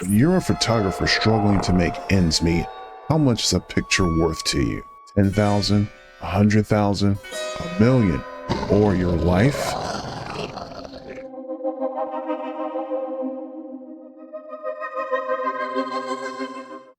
If you're a photographer struggling to make ends meet, how much is a picture worth to you? 10,000, 100,000, a million, or your life?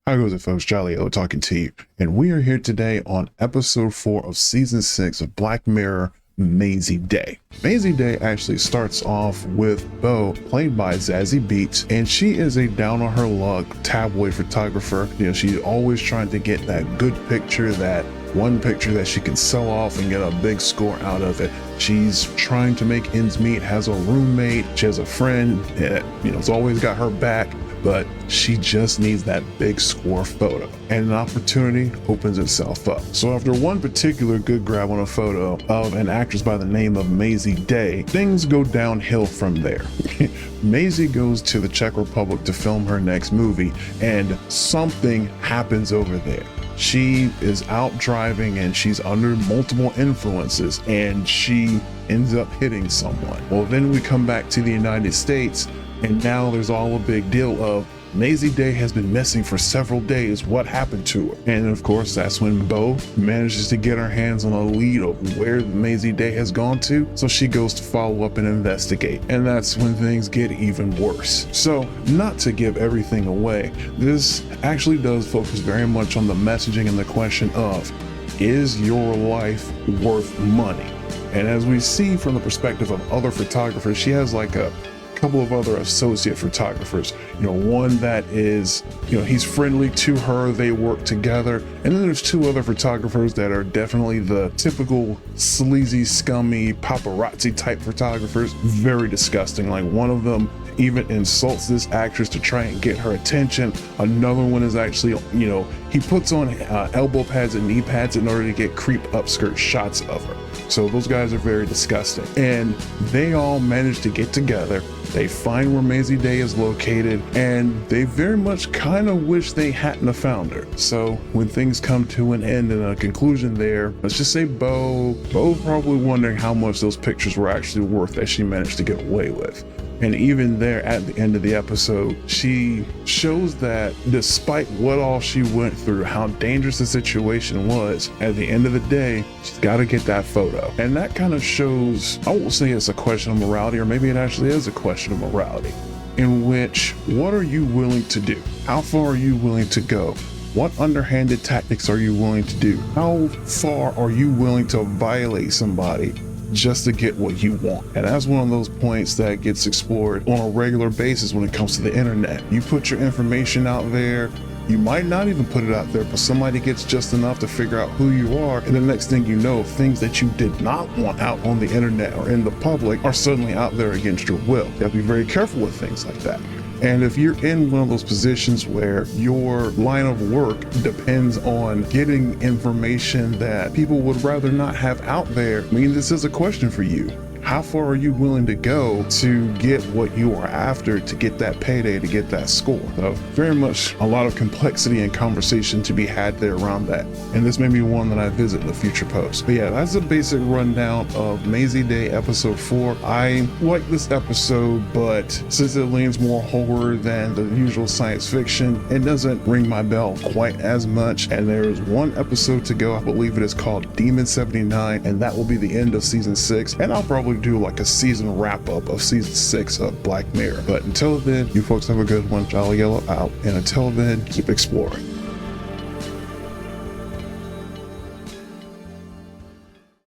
How goes it, folks? Jolly O talking to you, and we are here today on episode 4 of season 6 of Black Mirror, Maisie Day. Maisie Day actually starts off with Bo, played by Zazie Beetz, and she is a down on her luck tabloid photographer. She's always trying to get that good picture, that one picture that she can sell off and get a big score out of it. She's trying to make ends meet, has a roommate, she has a friend that, has always got her back, but she just needs that big score photo, and an opportunity opens itself up. So after one particular good grab on a photo of an actress by the name of Maisie Day, things go downhill from there. Maisie goes to the Czech Republic to film her next movie, and something happens over there. She is out driving and she's under multiple influences, and she ends up hitting someone. Well, then we come back to the United States, and now there's all a big deal of Maisie Day has been missing for several days. What happened to her? And of course, that's when Bo manages to get her hands on a lead of where Maisie Day has gone to. So she goes to follow up and investigate. And that's when things get even worse. So not to give everything away, this actually does focus very much on the messaging and the question of, is your life worth money? And as we see from the perspective of other photographers, she has like a couple of other associate photographers, one that is, he's friendly to her, they work together, and then there's two other photographers that are definitely the typical sleazy, scummy paparazzi type photographers, very disgusting. Like, one of them even insults this actress to try and get her attention. Another one is actually, he puts on elbow pads and knee pads in order to get creep upskirt shots of her. So those guys are very disgusting, and they all manage to get together. They find where Maisie Day is located, and they very much kind of wish they hadn't have found her. So when things come to an end and a conclusion there, let's just say Bo probably wondering how much those pictures were actually worth that she managed to get away with. And even there at the end of the episode, she shows that despite what all she went through, how dangerous the situation was, at the end of the day, she's got to get that photo. And that kind of shows, I won't say it's a question of morality, or maybe it actually is a question of morality, in which, what are you willing to do? How far are you willing to go? What underhanded tactics are you willing to do? How far are you willing to violate somebody just to get what you want? And that's one of those points that gets explored on a regular basis when it comes to the internet. You put your information out there, you might not even put it out there, but somebody gets just enough to figure out who you are, and the next thing you know, things that you did not want out on the internet or in the public are suddenly out there against your will. You have to be very careful with things like that. And if you're in one of those positions where your line of work depends on getting information that people would rather not have out there, this is a question for you. How far are you willing to go to get what you are after, to get that payday, to get that score? So very much a lot of complexity and conversation to be had there around that. And this may be one that I visit in the future post. But yeah, that's a basic rundown of Maisie Day episode 4. I like this episode, but since it leans more horror than the usual science fiction, it doesn't ring my bell quite as much. And there's one episode to go. I believe it is called Demon 79, and that will be the end of season 6. And I'll probably do like a season wrap up of season 6 of Black Mirror. But until then, you folks have a good one. Jolly Yellow out, and until then, keep exploring.